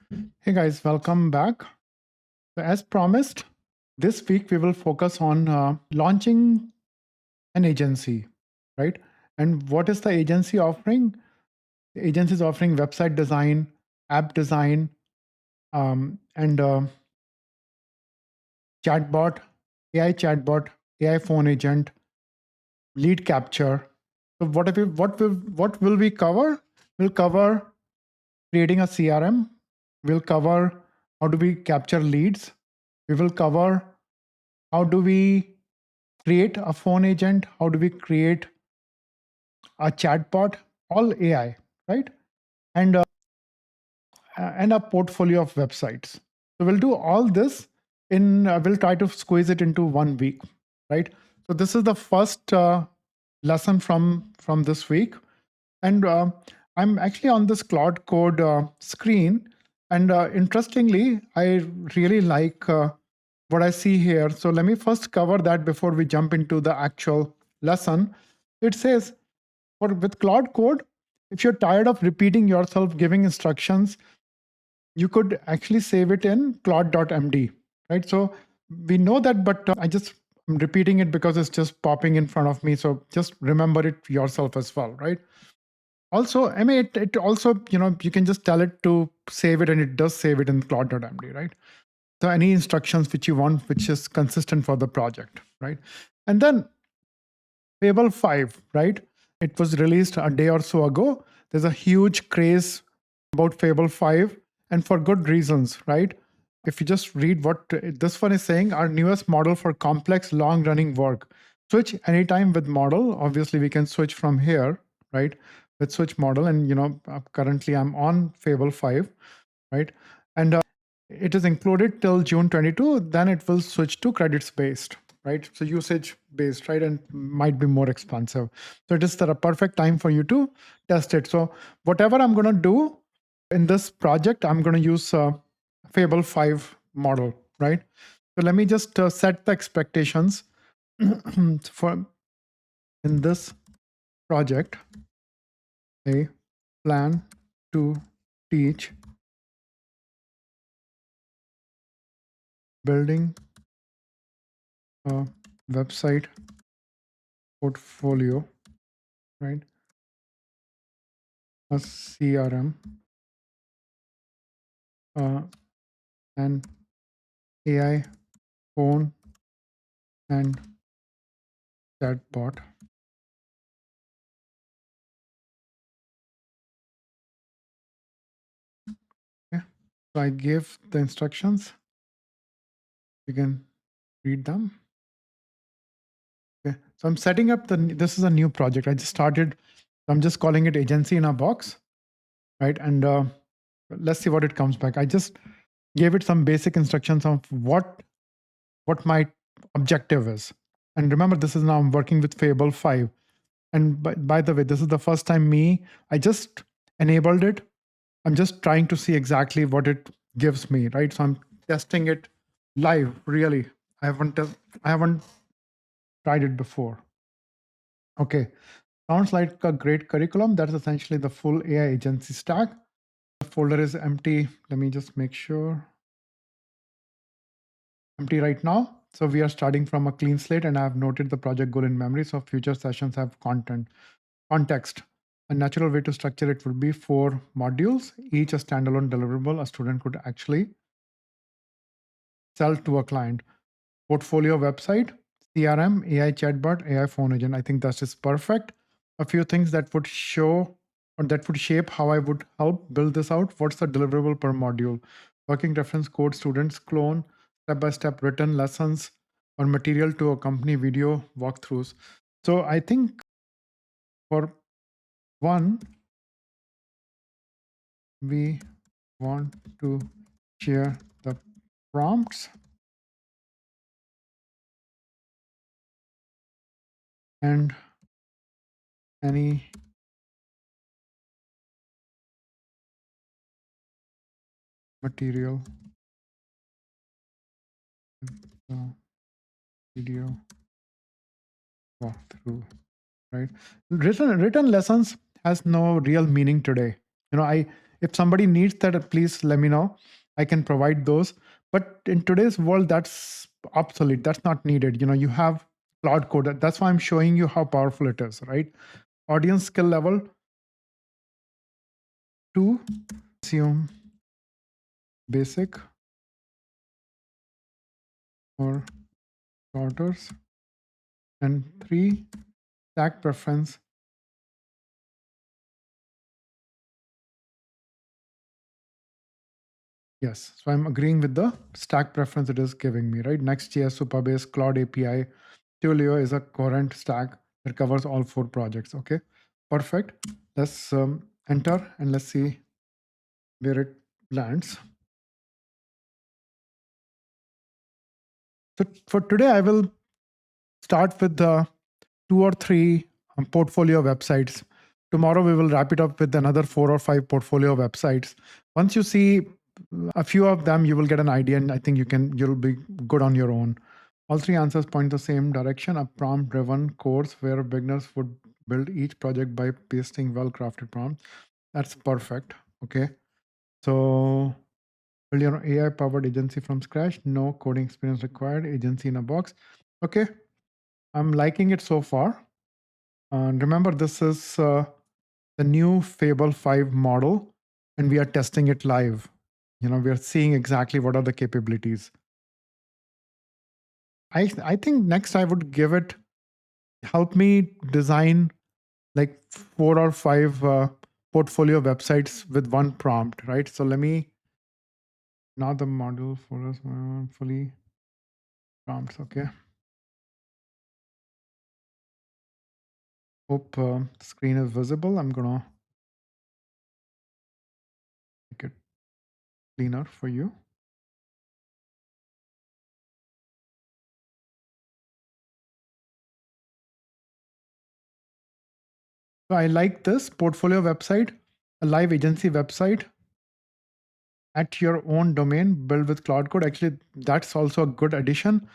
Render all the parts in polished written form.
Hey guys, welcome back. So as promised, this week we will focus on launching an agency, right? And what is the agency offering? The agency is offering website design, app design, and chatbot, chatbot, AI phone agent, lead capture. So what will we cover? We'll cover creating a CRM. We'll cover how do we capture leads. We will cover how do we create a phone agent, how do we create a chatbot, all AI, right? And a portfolio of websites. So we'll do all this we'll try to squeeze it into 1 week, right? So this is the first lesson from this week. And I'm actually on this Claude Code screen. And interestingly, I really like what I see here. So let me first cover that before we jump into the actual lesson. It says, with Claude Code, if you're tired of repeating yourself, giving instructions, you could actually save it in claude.md, right? So we know that, but I'm repeating it because it's just popping in front of me. So just remember it yourself as well, right? Also, I mean, it also, you can just tell it to save it and it does save it in claude.md, right? So any instructions which you want, which is consistent for the project, right? And then Fable 5, right? It was released a day or so ago. There's a huge craze about Fable 5, and for good reasons, right? If you just read what this one is saying, our newest model for complex, long running work. Switch anytime with model. Obviously, we can switch from here, right? With switch model. And, currently I'm on Fable 5, right? And it is included till June 22. Then it will switch to credits based, right? So usage based, right? And might be more expensive. So it is the perfect time for you to test it. So whatever I'm going to do in this project, I'm going to use Fable 5 model, right? So let me just set the expectations for in this project. I plan to teach building a website portfolio, right? A CRM, an AI phone and chatbot. Okay. So I gave the instructions. You can read them. Okay. So I'm setting up this is a new project. I just started. I'm just calling it agency in a box, right? And let's see what it comes back. I just gave it some basic instructions of what my objective is. And remember, this is now I'm working with Fable 5. And by the way, this is the first time I just enabled it. I'm just trying to see exactly what it gives me, right? So I'm testing it live, really. I haven't tried it before. Okay. Sounds like a great curriculum. That's essentially the full AI agency stack. The folder is empty. Let me just make sure. Empty right now. So we are starting from a clean slate, and I have noted the project goal in memory. So future sessions have context. A natural way to structure it would be 4 modules, each a standalone deliverable a student could actually sell to a client. Portfolio website, CRM, AI chatbot, AI phone agent. I think that is perfect. A few things that would show or that would shape how I would help build this out. What's the deliverable per module? Working reference code, students clone, step-by-step written lessons, or material to accompany video walkthroughs. So I think for one, we want to share the prompts and any material video walkthrough, right? Written lessons has no real meaning today. I If somebody needs that, please let me know. I can provide those. But in today's world, that's obsolete. That's not needed. You have Cloud Code. That's why I'm showing you how powerful it is, right? Audience skill level 2, assume basic or starters, and 3, stack preference. Yes, so I'm agreeing with the stack preference it is giving me, right? Next.js, Supabase, Cloud API, Twilio is a current stack that covers all 4 projects. Okay, perfect. Let's enter and let's see where it lands. So for today, I will start with the 2 or 3 portfolio websites. Tomorrow, we will wrap it up with another 4 or 5 portfolio websites. Once you see a few of them, you will get an idea, and I think you'll be good on your own. All 3 answers point the same direction: a prompt-driven course where beginners would build each project by pasting well-crafted prompts. That's perfect. Okay. So build your AI-powered agency from scratch. No coding experience required. Agency in a box. Okay. I'm liking it so far. And remember, this is the new Fable 5 model, and we are testing it live. We are seeing exactly what are the capabilities. I think next I would give it, help me design like 4 or 5 portfolio websites with one prompt, right? So let me, now the module for us, fully prompts. Okay. Hope the screen is visible. I'm gonna make it cleaner for you. So I like this portfolio website, a live agency website at your own domain, build with Cloud Code. Actually, that's also a good addition.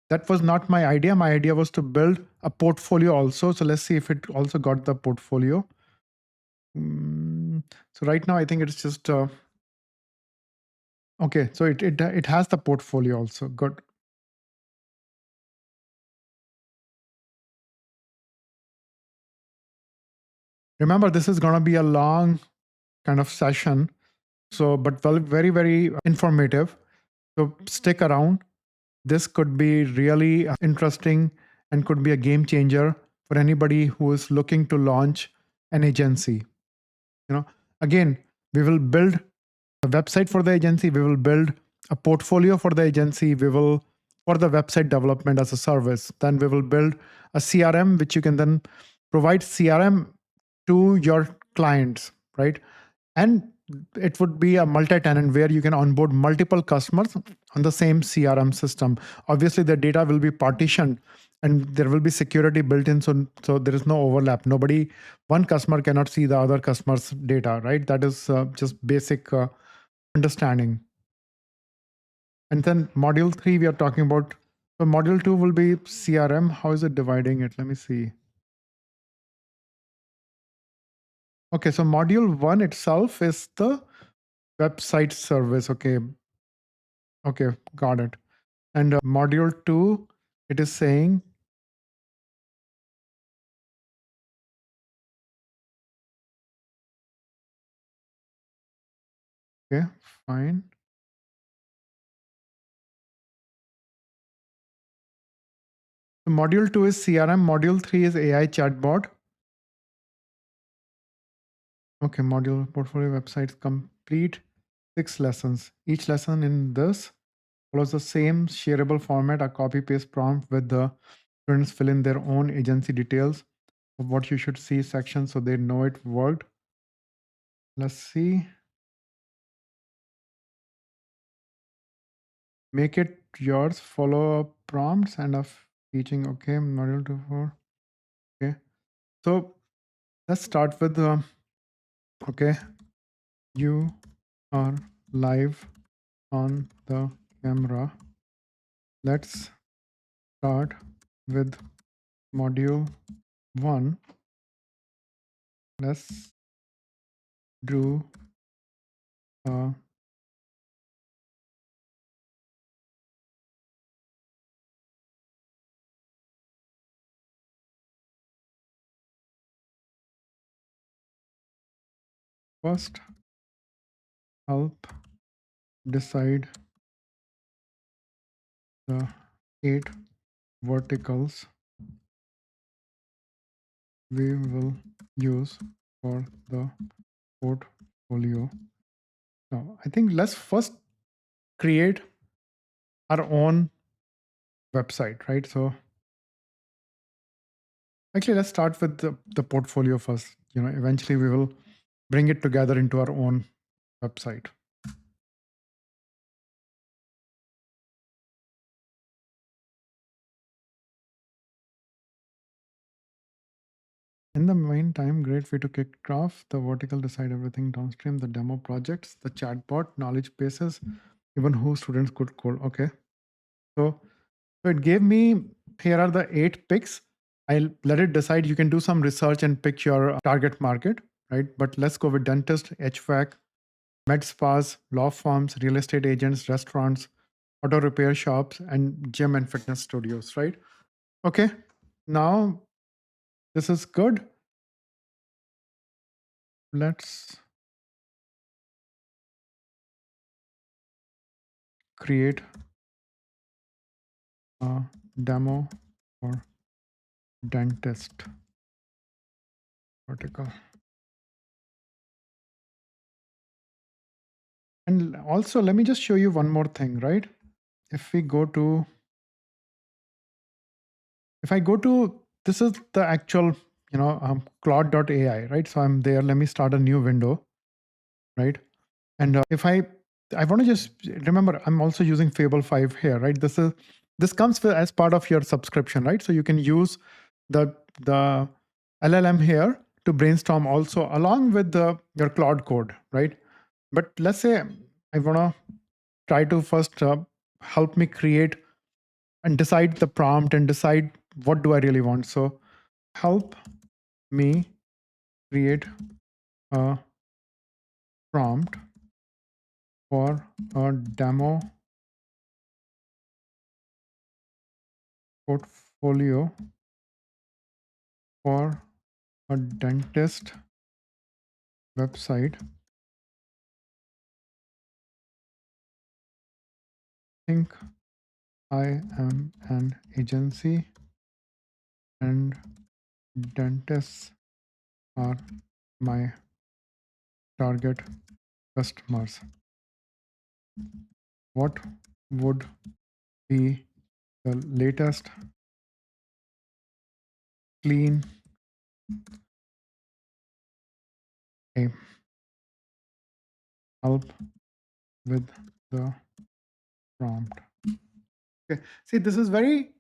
That was not my idea. My idea was to build a portfolio also. So let's see if it also got the portfolio. So right now, I think it's just okay. So it has the portfolio also. Good. Remember, this is gonna be a long kind of session. So, but very, very informative. So stick around. This could be really interesting and could be a game changer for anybody who is looking to launch an agency. Again, we will build a website for the agency. We will build a portfolio for the agency. We will, for the website development as a service. Then we will build a CRM, which you can then provide CRM to your clients, right? And it would be a multi-tenant where you can onboard multiple customers on the same CRM system. Obviously, the data will be partitioned and there will be security built in, so there is no overlap. One customer cannot see the other customer's data, right? That is just basic understanding. And then module 3, we are talking about, so module 2 will be CRM. How is it dividing it? Let me see. Okay, so module 1 itself is the website service. Okay, got it. And module 2, it is saying, okay, fine. So module 2 is CRM, module 3 is AI chatbot. Okay, module portfolio websites complete 6 lessons. Each lesson in this follows the same shareable format, a copy paste prompt with the students fill in their own agency details of what you should see section so they know it worked. Let's see. Make it yours, follow up prompts and of teaching. Okay, module 2 4. Okay. So let's start with okay, you are live on the camera. Let's start with module 1. Let's do uh, first help decide the 8 verticals we will use for the portfolio. Now, I think let's first create our own website, right? So actually, let's start with the portfolio first. Eventually we will bring it together into our own website. In the meantime, great way to kick off the vertical, decide everything downstream, the demo projects, the chatbot, knowledge bases, even who students could code. Okay. So it gave me, here are the 8 picks. I'll let it decide. You can do some research and pick your target market, right? But let's go with dentist, HVAC, med spas, law firms, real estate agents, restaurants, auto repair shops, and gym and fitness studios, right? Okay. Now this is good. Let's create a demo for dentist vertical. And also, let me just show you one more thing, right? If we go to, if I go to, this is the actual, Claude.ai, right? So I'm there. Let me start a new window, right? And if I want to just remember, I'm also using Fable 5 here, right? This comes as part of your subscription, right? So you can use the LLM here to brainstorm also along with your Claude code, right? But let's say I want to try to first help me create and decide the prompt and decide what do I really want. So help me create a prompt for a demo portfolio for a dentist website. Think I am an agency and dentists are my target customers. What would be the latest clean a help with the prompt? Okay. See, this is very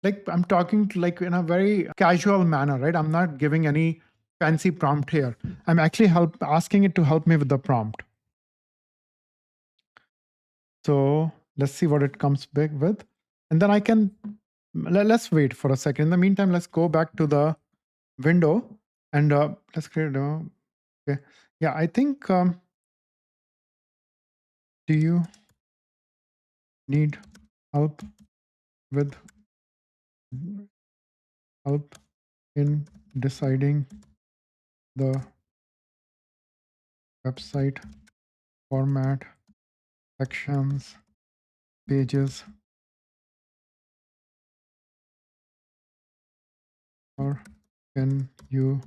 like I'm talking like in a very casual manner, right? I'm not giving any fancy prompt here. I'm actually asking it to help me with the prompt. So let's see what it comes back with. And then I can, let's wait for a second. In the meantime, let's go back to the window and let's create a, okay. Yeah, I think, do you need help with help in deciding the website format, sections, pages, or can you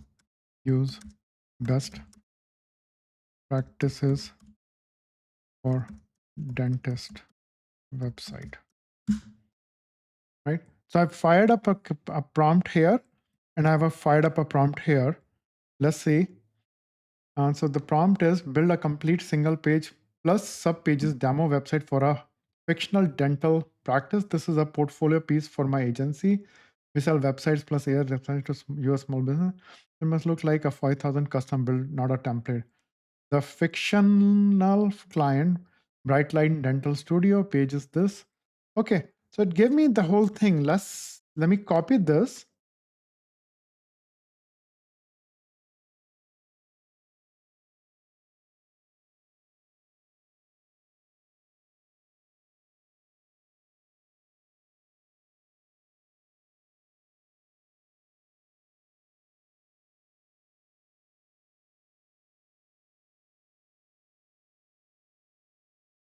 use best practices for dentist website? Right. So I've fired up a prompt here and I have fired up a prompt here. Let's see. So the prompt is build a complete single page plus sub pages demo website for a fictional dental practice. This is a portfolio piece for my agency. We sell websites plus AI websites to US small business. It must look like a 5,000 custom build, not a template. The fictional client, Brightline Dental Studio page is this. Okay, so it gave me the whole thing. Let me copy this.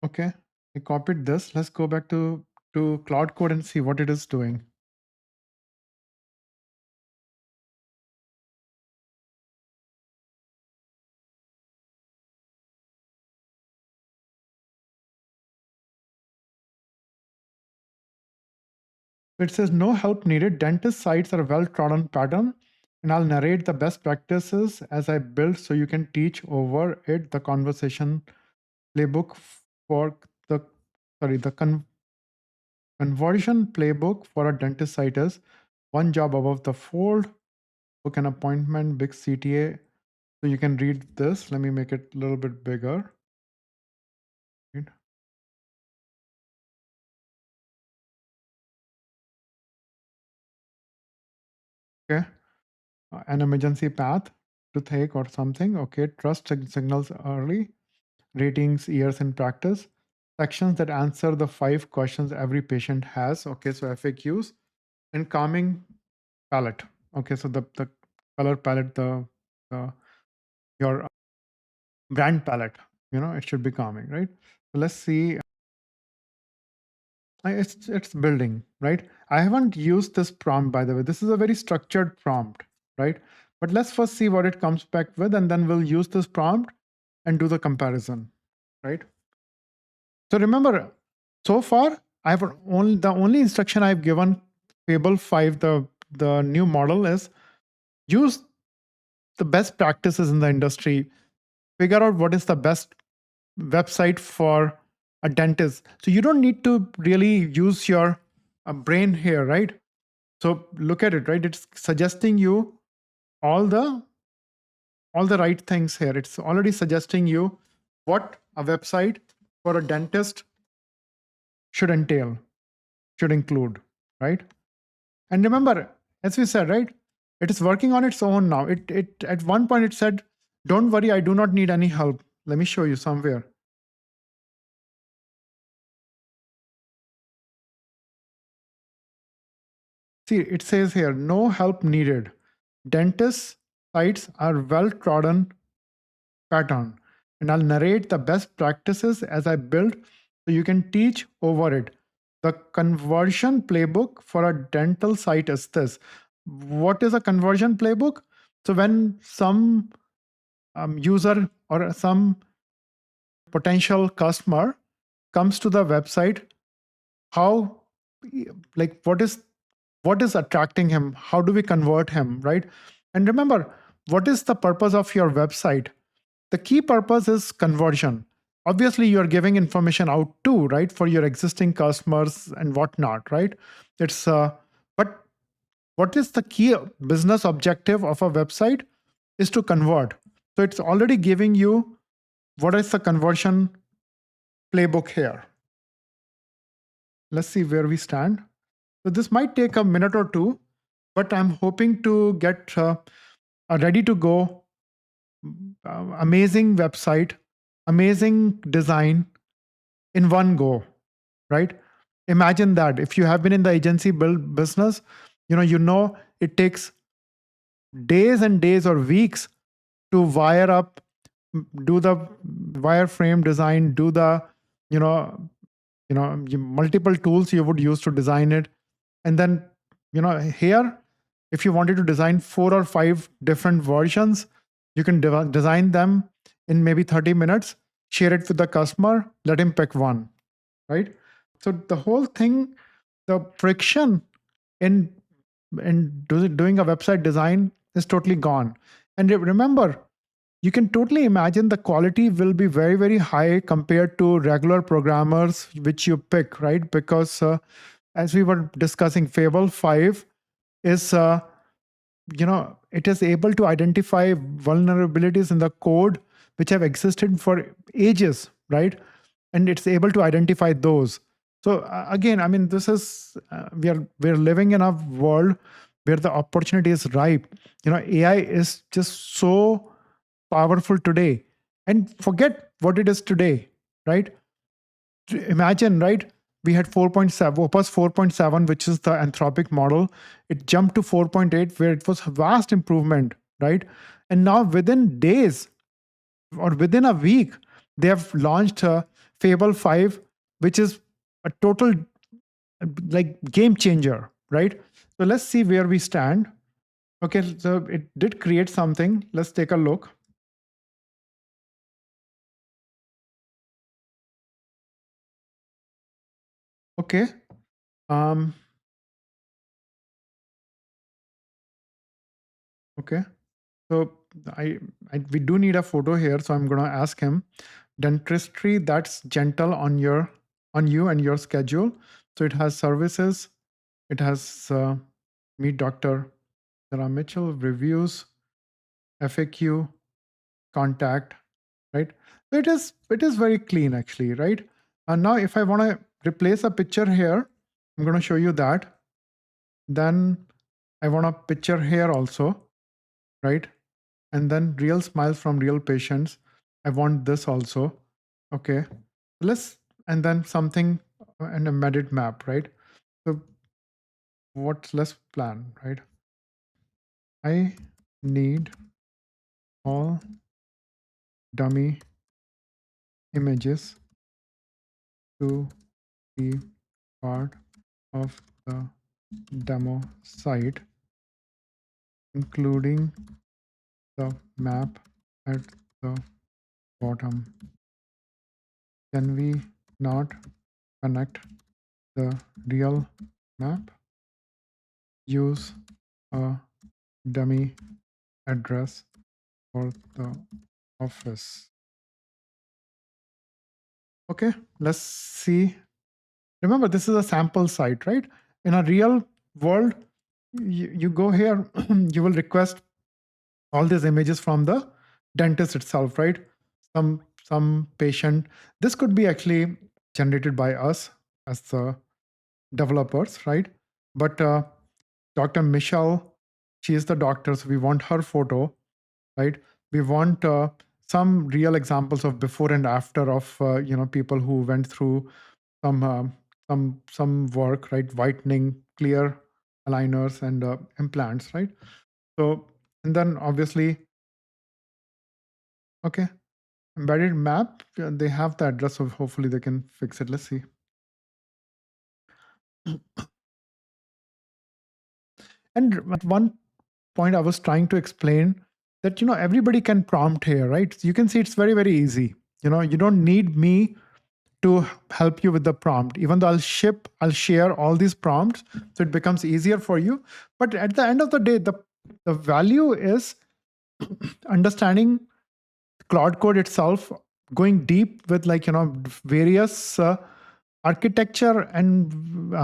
Okay, I copied this. Let's go back to Cloud Code and see what it is doing. It says no help needed. Dentist sites are a well-trodden pattern, and I'll narrate the best practices as I build so you can teach over it. The conversation playbook for the conversion playbook for a dentist site is one job above the fold. Book an appointment, big CTA. So you can read this. Let me make it a little bit bigger. Right. Okay. An emergency path to take or something. Okay. Trust signals early. Ratings, years in practice. Sections that answer the 5 questions every patient has. Okay. So FAQs and calming palette. Okay. So the color palette, the your brand palette, it should be calming, right? So let's see. It's building, right? I haven't used this prompt, by the way. This is a very structured prompt, right? But let's first see what it comes back with, and then we'll use this prompt and do the comparison, right? So remember, so far the only instruction I've given Fable 5, the new model, is use the best practices in the industry, figure out what is the best website for a dentist. So you don't need to really use your brain here, right? So look at it, right? It's suggesting you all the right things here. It's already suggesting you what a website for a dentist should entail, should include, right? And remember, as we said, right, it is working on its own now. It at one point it said, "Don't worry, I do not need any help." Let me show you somewhere. See, it says here, no help needed. Dentist sites are well trodden pattern, and I'll narrate the best practices as I build so you can teach over it. The conversion playbook for a dental site is this. What is a conversion playbook? So when some user or some potential customer comes to the website, how, like, what is attracting him? How do we convert him, right? And remember, what is the purpose of your website? The key purpose is conversion. Obviously, you're giving information out too, right, for your existing customers and whatnot, right? It's but what is the key business objective of a website is to convert. So it's already giving you what is the conversion playbook here. Let's see where we stand. So this might take a minute or two, but I'm hoping to get a ready to go, amazing website, amazing design in one go, right? Imagine that if you have been in the agency build business, you know it takes days and days or weeks to wire up, do the wireframe design, do the you know multiple tools you would use to design it, and then here, if you wanted to design 4 or 5 different versions, you can design them in maybe 30 minutes, share it with the customer, let him pick one, right? So the whole thing, the friction in doing a website design is totally gone. And remember, you can totally imagine the quality will be very, very high compared to regular programmers which you pick, right? Because as we were discussing, Fable 5 is it is able to identify vulnerabilities in the code which have existed for ages, right? And it's able to identify those. So again, I mean, this is we're living in a world where the opportunity is ripe. AI is just so powerful today, and forget what it is today, right? Imagine, right? We had 4.7, Opus 4.7, which is the Anthropic model. It jumped to 4.8, where it was a vast improvement, right? And now within days or within a week, They have launched Fable 5, which is a total like game changer, right? So let's see where we stand. Okay, so it did create something. Let's take a look. Okay. Um, okay. So we do need a photo here. So I'm gonna ask him dentistry that's gentle on you and your schedule. So it has services. It has meet Dr. Sarah Mitchell, reviews, FAQ, contact, right? So it is very clean actually, right? And now if I want to replace a picture here, I'm going to show you that. Then I want a picture here also, right? And then real smiles from real patients. I want this also. Okay. And then something, an embedded map, right? So let's plan, right? I need all dummy images to be part of the demo site, including the map at the bottom. Can we not connect the real map? Use a dummy address for the office. Okay, let's see. Remember, this is a sample site, right? In a real world, you go here, you will request all these images from the dentist itself, right? Some patient. This could be actually generated by us as the developers, right? But Dr. Michelle, she is the doctor, so we want her photo, right? We want some real examples of before and after of people who went through some work, right? Whitening, clear aligners, and implants, right? So, and then obviously, okay, embedded map. They have the address, so hopefully they can fix it. Let's see. And at one point, I was trying to explain that everybody can prompt here, right? You can see it's very very easy. You don't need me to help you with the prompt, even though I'll share all these prompts, so it becomes easier for you. But at the end of the day, the value is understanding Cloud Code itself, going deep with various architecture and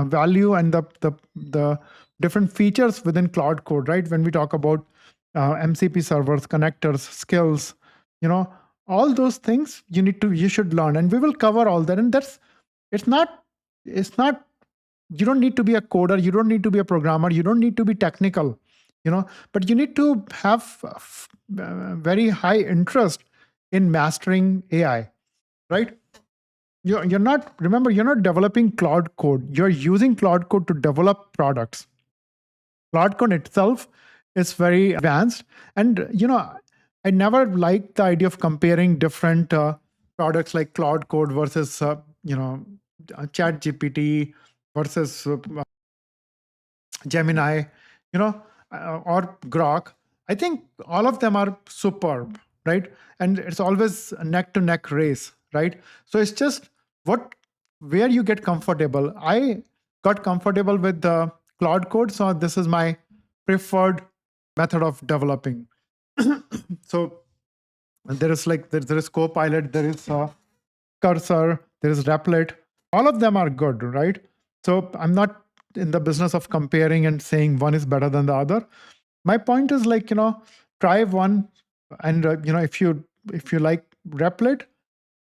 value and the different features within Cloud Code, right? When we talk about MCP servers, connectors, skills, all those things you should learn, and we will cover all that. And it's not it's not you don't need to be a coder, you don't need to be a programmer, you don't need to be technical, but you need to have very high interest in mastering AI, right? You're not, remember, you're not developing Cloud Code, you're using Cloud Code to develop products. Cloud Code itself is very advanced, and I never liked the idea of comparing different products like Cloud Code versus Chat GPT versus Gemini, or Grok. I think all of them are superb, right? And it's always a neck to neck race, right? So it's just where you get comfortable. I got comfortable with the Cloud Code, so this is my preferred method of developing. So there is Copilot, there is Cursor, there is Replit. All of them are good, right? So I'm not in the business of comparing and saying one is better than the other. My point is try one, and if you like Replit,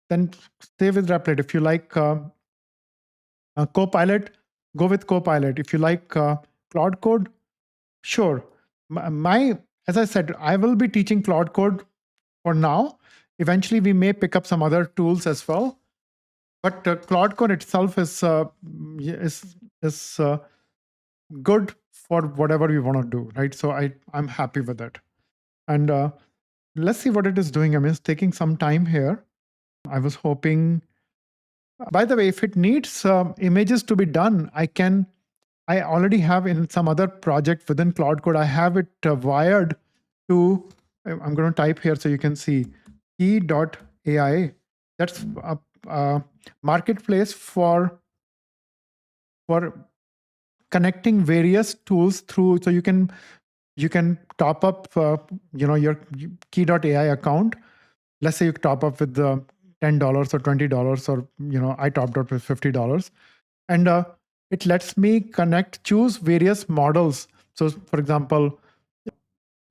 then stay with Replit. If you like Copilot, go with Copilot. If you like Cloud Code, sure. As I said, I will be teaching Cloud Code for now. Eventually, we may pick up some other tools as well. But Cloud Code itself is good for whatever we want to do, right? So I'm happy with it. And let's see what it is doing. I mean, it's taking some time here. I was hoping, by the way, if it needs images to be done, I already have in some other project within Cloud Code, I have it wired to, I'm going to type here so you can see key.ai. That's a marketplace for connecting various tools through, so you can top up your key.ai account. Let's say you top up with the $10 or $20, or I topped up with $50, and it lets me choose various models. So for example,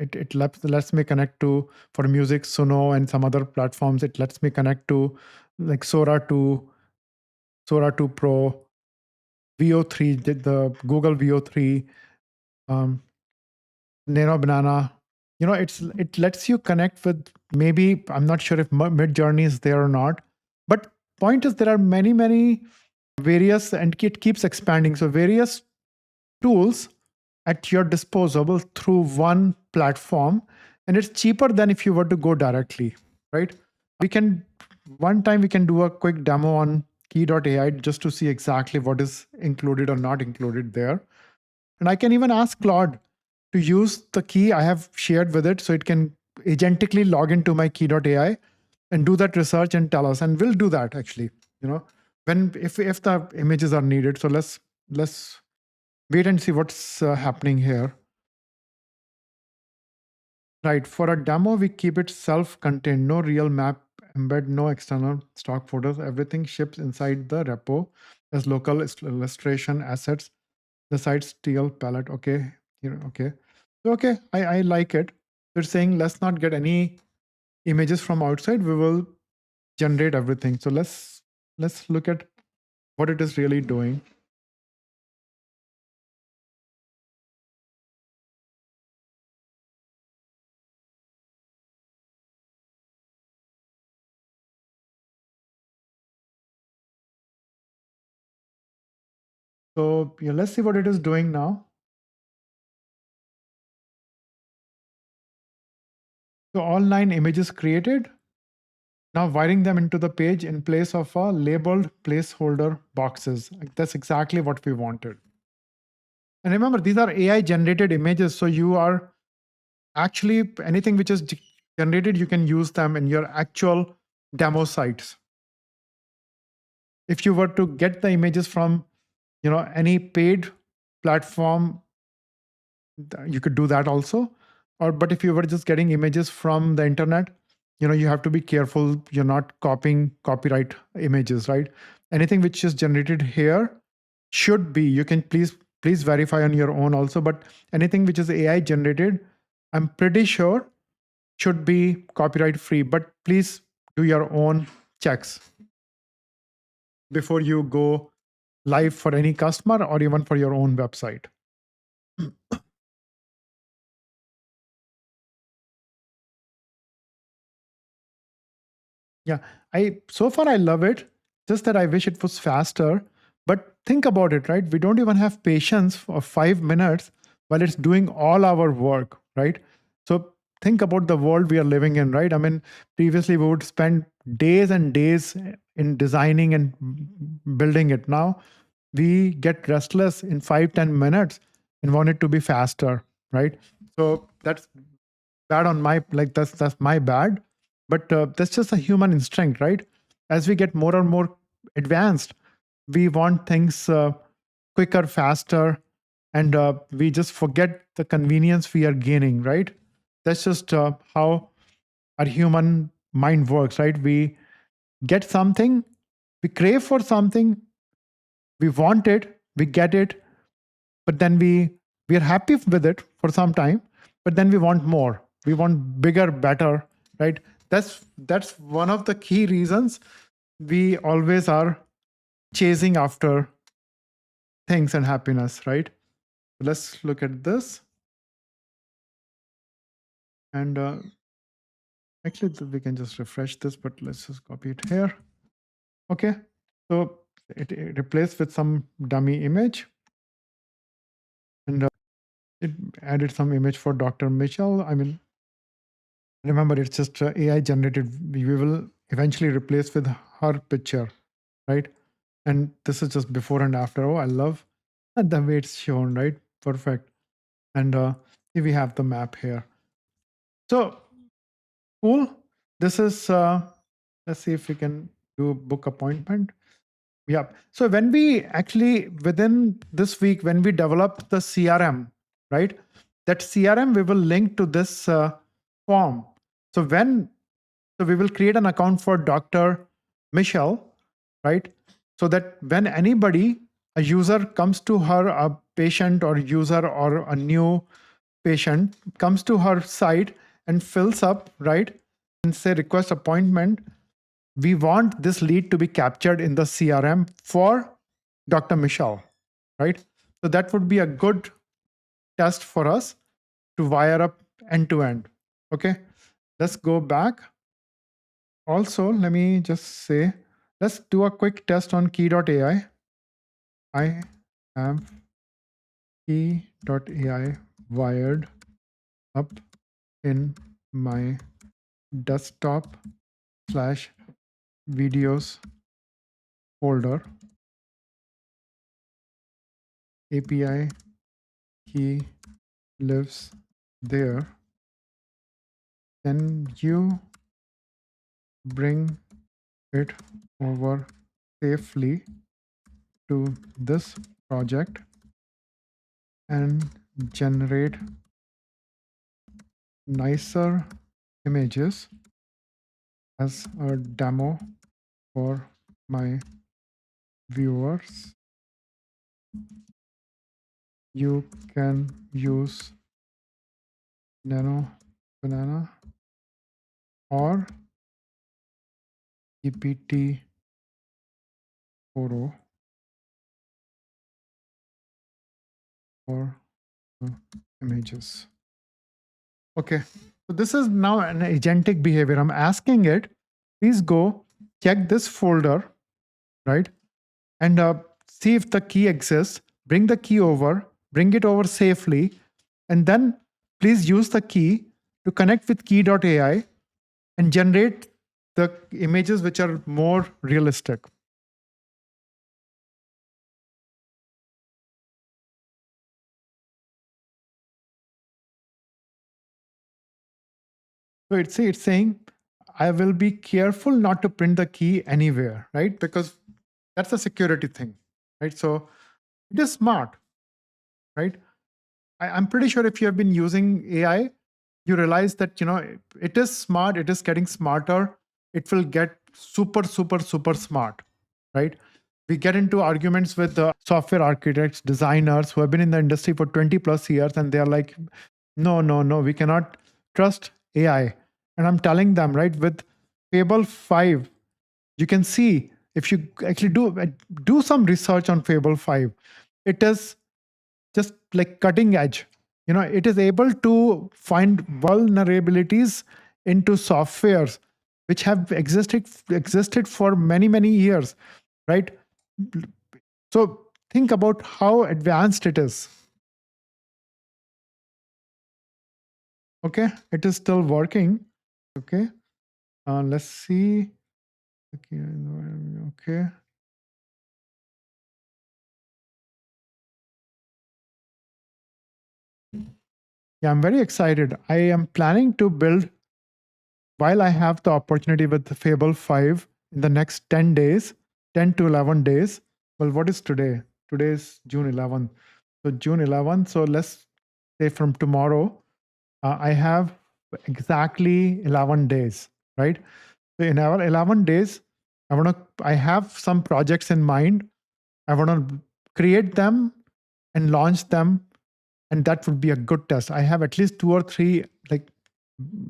it lets me connect to, for music, Suno and some other platforms. It lets me connect to like Sora 2, Sora 2 Pro, VO3, the Google VO3, um, Nano Banana. It lets you connect with, maybe, I'm not sure if Mid Journey is there or not, but point is there are many various, and it keeps expanding. So various tools at your disposal through one platform, and it's cheaper than if you were to go directly, right? One time we can do a quick demo on key.ai just to see exactly what is included or not included there. And I can even ask Claude to use the key I have shared with it, so it can agentically log into my key.ai and do that research and tell us. And we'll do that actually, when if the images are needed. So let's wait and see what's happening here. Right, for a demo, we keep it self-contained, no real map embed, no external stock photos. Everything ships inside the repo as local illustration assets. The site steel palette. Okay, okay. So, okay, I like it. They're saying let's not get any images from outside. We will generate everything. So let's look at what it is really doing. So yeah, let's see what it is doing now. So all 9 images created. Now wiring them into the page in place of a labeled placeholder boxes. That's exactly what we wanted. And remember, these are AI generated images. So you are actually, anything which is generated, you can use them in your actual demo sites. If you were to get the images from, any paid platform, you could do that also. But if you were just getting images from the internet, you have to be careful. You're not copying copyright images, right? Anything which is generated here should be, you can please verify on your own also, but anything which is AI generated, I'm pretty sure should be copyright free. But please do your own checks before you go live for any customer or even for your own website. Yeah, so far I love it. Just that I wish it was faster. But think about it, right? We don't even have patience for 5 minutes while it's doing all our work, right? So think about the world we are living in, right? I mean, previously we would spend days and days in designing and building it. Now we get restless in 5-10 minutes and want it to be faster, right? So that's bad on my, like, that's my bad. But that's just a human instinct, right? As we get more and more advanced, we want things quicker, faster, and we just forget the convenience we are gaining, right? That's just how our human mind works, right? We get something, we crave for something, we want it, we get it, but then we are happy with it for some time, but then we want more, we want bigger, better, right? That's one of the key reasons we always are chasing after things and happiness, right? Let's look at this. And actually we can just refresh this, but let's just copy it here. Okay, so it replaced with some dummy image, and it added some image for Dr. Mitchell. I mean, remember, it's just AI generated. We will eventually replaced with her picture, right? And this is just before and after. Oh, I love the way it's shown, right? Perfect. And here we have the map here. So cool. This is, let's see if we can do book appointment. Yeah. So when we actually, within this week, when we develop the CRM, right? That CRM, we will link to this form. So we will create an account for Dr. Michelle, right? So that when anybody, a user comes to her, a patient or user or a new patient comes to her site and fills up, right? And say request appointment, we want this lead to be captured in the CRM for Dr. Michelle, right? So that would be a good test for us to wire up end to end. Okay, let's go back. Also, let me just say, let's do a quick test on key.ai. I have key.ai wired up in my desktop slash videos folder. API key lives there. Can you bring it over safely to this project and generate nicer images as a demo for my viewers? You can use Nano Banana or GPT Photo for the images. Okay, so this is now an agentic behavior. I'm asking it, please go check this folder, right? And see if the key exists. Bring the key over, bring it over safely, and then please use the key to connect with key.ai and generate the images which are more realistic. So it's saying, I will be careful not to print the key anywhere, right? Because that's a security thing, right? So it is smart, right? I'm pretty sure if you have been using AI, you realize that it is smart. It is getting smarter. It will get super, super, super smart, right? We get into arguments with the software architects, designers who have been in the industry for 20 plus years, and they are like, no, no, no, we cannot trust AI. And I'm telling them, right, with Fable 5, you can see if you actually do some research on Fable 5, it is just like cutting edge. It is able to find vulnerabilities into softwares which have existed for many, many years, right? So think about how advanced it is. Okay, it is still working. Okay, let's see. Okay. Yeah, I'm very excited. I am planning to build, while I have the opportunity with the Fable 5 in the next 10 days, 10 to 11 days. Well, what is today? Today is June 11th. So June 11th. So let's say from tomorrow, I have exactly 11 days, right? So in our 11 days, I have some projects in mind. I want to create them and launch them, and that would be a good test. I have at least 2 or 3 like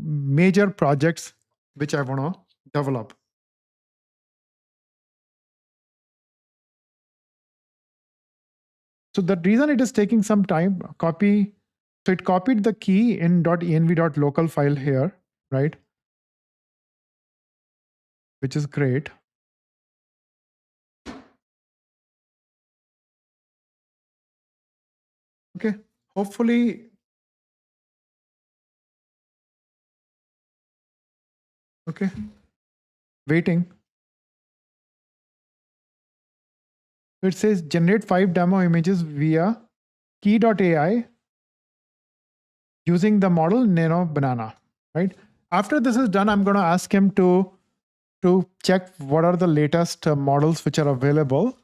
major projects which I want to develop. So the reason it is taking some time, so it copied the key in .env.local file here, right? Which is great. Okay, hopefully, okay. waiting. It says generate 5 demo images via key.ai using the model Nano Banana, right? After this is done, I'm going to ask him to check what are the latest models which are available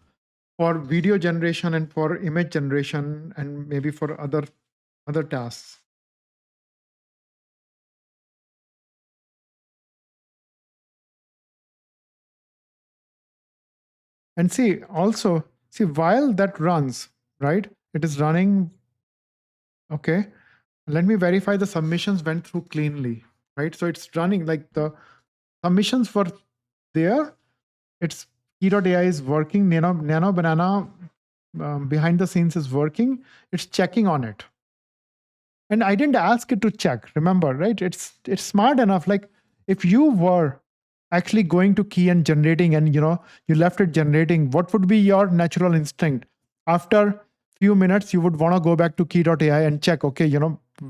for video generation and for image generation and maybe for other tasks. And see, also, see, while that runs, right? It is running, okay. Let me verify the submissions went through cleanly, right? So it's running like the submissions were there. It's key.ai is working. Nano Banana behind the scenes is working. It's checking on it. And I didn't ask it to check, remember, right? It's smart enough. Like if you were actually going to key and generating and you left it generating, what would be your natural instinct? After few minutes, you would want to go back to key.ai and check, okay,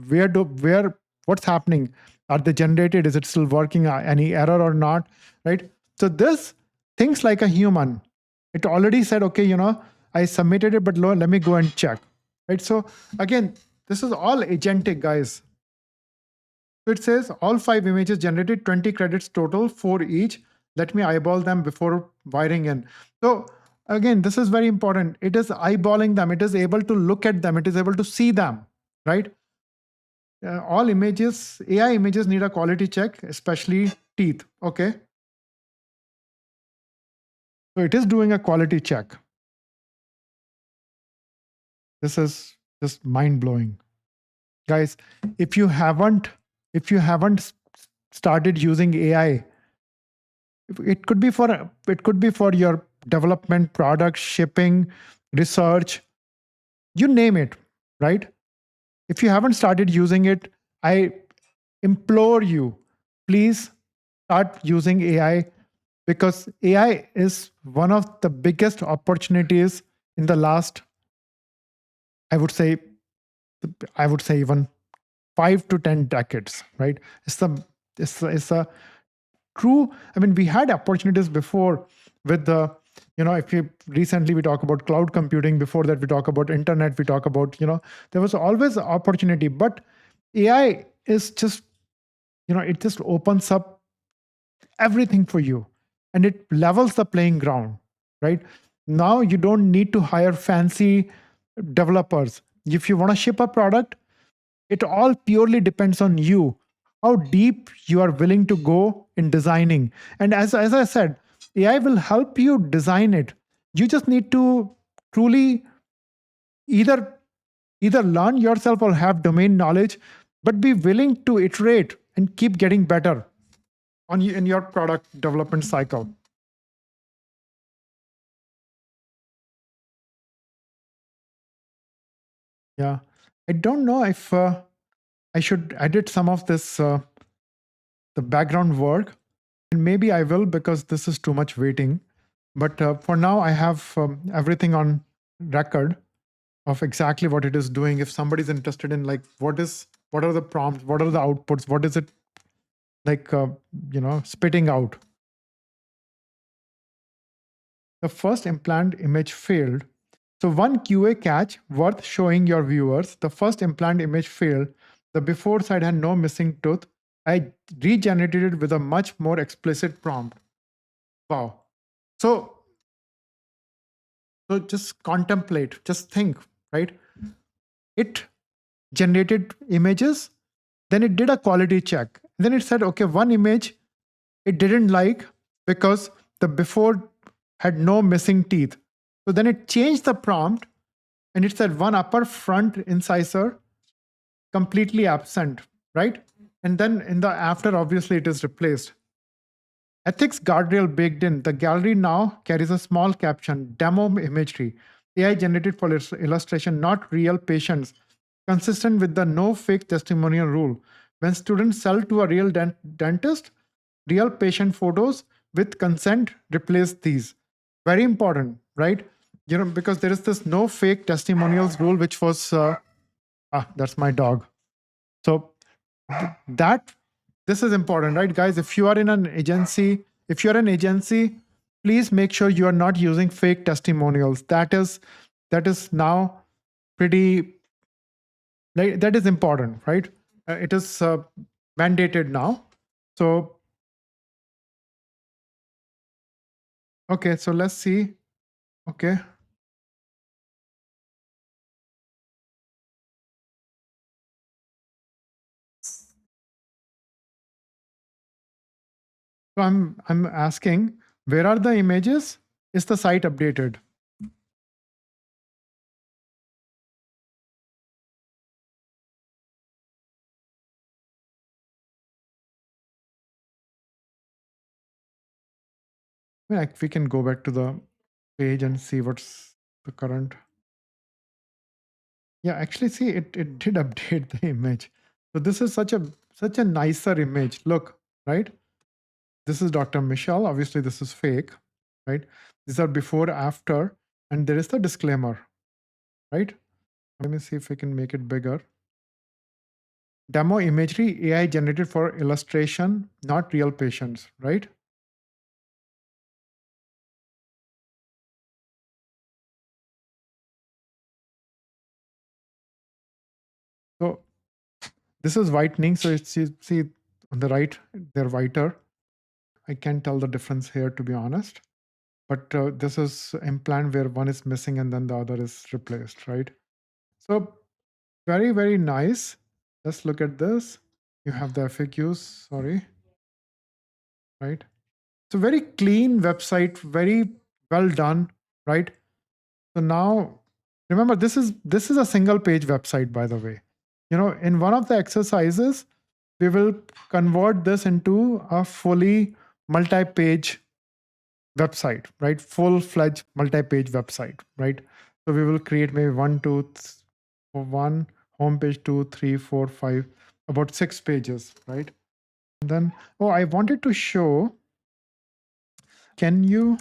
where what's happening? Are they generated? Is it still working? Any error or not? Right? So this thinks like a human. It already said, okay, I submitted it, but let me go and check. Right. So again, this is all agentic, guys. So it says all 5 images generated 20 credits total for each. Let me eyeball them before wiring in. So again, this is very important. It is eyeballing them. It is able to look at them. It is able to see them, right? All images, AI images need a quality check, especially teeth. Okay. So it is doing a quality check. This is just mind blowing. Guys, if you haven't started using AI, it could be for your development, product, shipping, research, you name it, right? If you haven't started using it, I implore you, please start using AI, because AI is one of the biggest opportunities in the last, I would say even 5 to 10 decades, right? It's a true. I mean, we had opportunities before with the, if you recently we talk about cloud computing, before that we talk about internet, we talk about, there was always opportunity, but AI is just, it just opens up everything for you and it levels the playing ground, right? Now you don't need to hire fancy developers. If you want to ship a product, it all purely depends on you, how deep you are willing to go in designing. And as I said, AI will help you design it. You just need to truly either learn yourself or have domain knowledge, but be willing to iterate and keep getting better in your product development cycle. Yeah, I don't know if I should edit some of this the background work, and maybe I will, because this is too much waiting. But for now, I have everything on record of exactly what it is doing. If somebody's interested in like what are the prompts, what are the outputs, what is it like spitting out. The first implant image failed. So one QA catch worth showing your viewers. The first implant image failed. The before side had no missing tooth. I regenerated it with a much more explicit prompt. Wow. So just contemplate, just think, right? It generated images, then it did a quality check. Then it said, okay, one image it didn't like because the before had no missing teeth. So then it changed the prompt and it said one upper front incisor completely absent, right? And then in the after, obviously it is replaced. Ethics guardrail baked in. The gallery now carries a small caption, demo imagery, AI generated for illustration, not real patients, consistent with the no fake testimonial rule. When students sell to a real dentist, real patient photos with consent replace these. Very important, right? Because there is this no fake testimonials rule, which was, that's my dog. So that this is important, right, guys? If you are in an agency, if you're an agency, please make sure you are not using fake testimonials. That is now pretty, like, that is important, right? It is mandated now. So okay, so let's see. Okay. So I'm asking, where are the images? Is the site updated? Like, we can go back to the page and see what's the current. Yeah, actually, see, it did update the image. So this is such a nicer image. Look, right? This is Dr. Michelle. Obviously, this is fake, right? These are before, after, and there is the disclaimer, right? Let me see if I can make it bigger. Demo imagery, AI generated for illustration, not real patients, right? So this is whitening. So it's, you see on the right, they're whiter. I can't tell the difference here, to be honest. But this is implant where one is missing and then the other is replaced, right? So very, very nice. Let's look at this. You have the FAQs, sorry, right? So very clean website, very well done, right? So now, remember, this is a single page website, by the way. In one of the exercises, we will convert this into a fully multi-page website, right? Full-fledged multi-page website, right? So we will create maybe one homepage, 2, 3, 4, 5, about 6 pages, right? And then, I wanted to show. Can you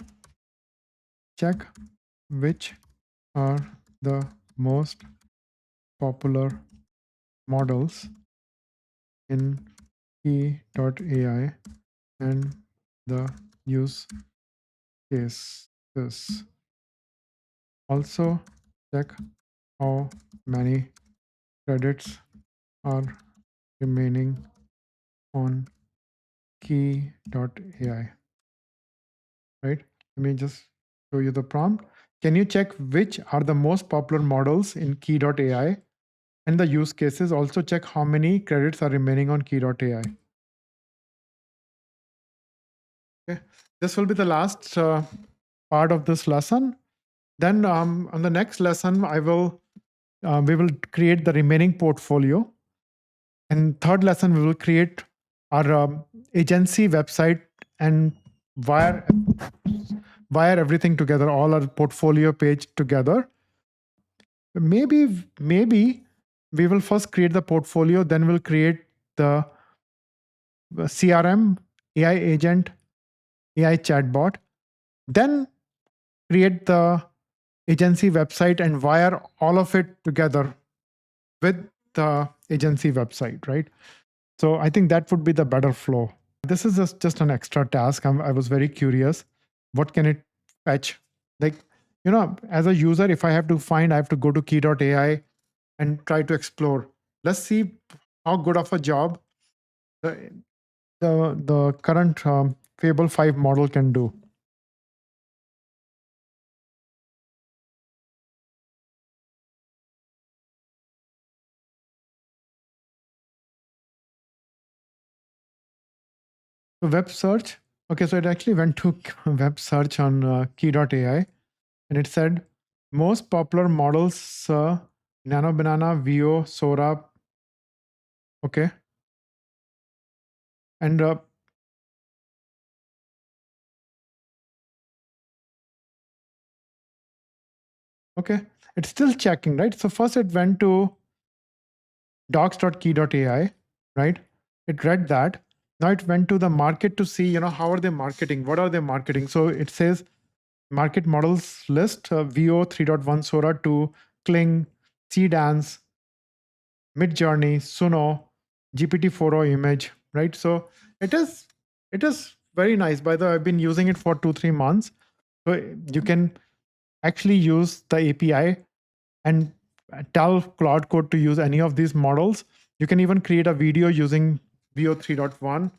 check which are the most popular models in key.ai and the use cases? Also, check how many credits are remaining on key.ai, right? Let me just show you the prompt. Can you check which are the most popular models in key.ai and the use cases? Also check how many credits are remaining on key.ai. Okay. This will be the last part of this lesson. Then on the next lesson, we will create the remaining portfolio. And third lesson, we will create our agency website and wire everything together, all our portfolio page together. Maybe we will first create the portfolio, then we'll create the CRM, AI agent, AI chatbot, then create the agency website and wire all of it together with the agency website, right? So I think that would be the better flow. This is just an extra task. I was very curious. What can it fetch? Like, as a user, if I have to go to key.ai and try to explore. Let's see how good of a job the current Fable 5 model can do. So web search. Okay, so it actually went to web search on key.ai, and it said most popular models: Nano Banana, Vio, Sora. Okay, and okay, it's still checking, right? So first it went to docs.key.ai, right? It read that. Now it went to the market to see, how are they marketing? What are they marketing? So it says market models list, VO 3.1 Sora 2, Kling, Cdance, Midjourney, Suno, GPT-4o image, right? So it is very nice. By the way, I've been using it for 2-3 months. So you can actually use the API and tell Claude Code to use any of these models. You can even create a video using VO 3.1.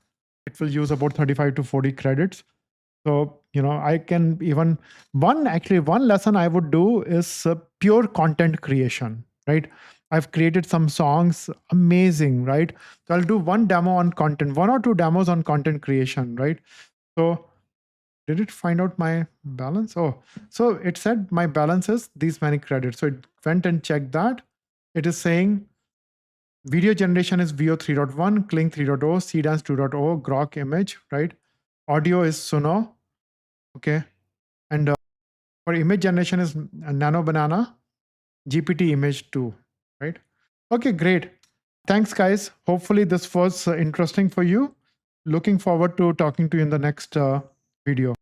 It will use about 35 to 40 credits. So, I can even one lesson I would do is pure content creation, right? I've created some songs, amazing, right? So I'll do one demo on content, 1 or 2 demos on content creation, right? So did it find out my balance? Oh, so it said my balance is these many credits. So it went and checked that. It is saying video generation is VO 3.1, Kling 3.0, Cdance 2.0, Grok image, right? Audio is Suno, okay? And for image generation is Nano Banana, GPT image 2, right? Okay, great. Thanks, guys. Hopefully this was interesting for you. Looking forward to talking to you in the next video.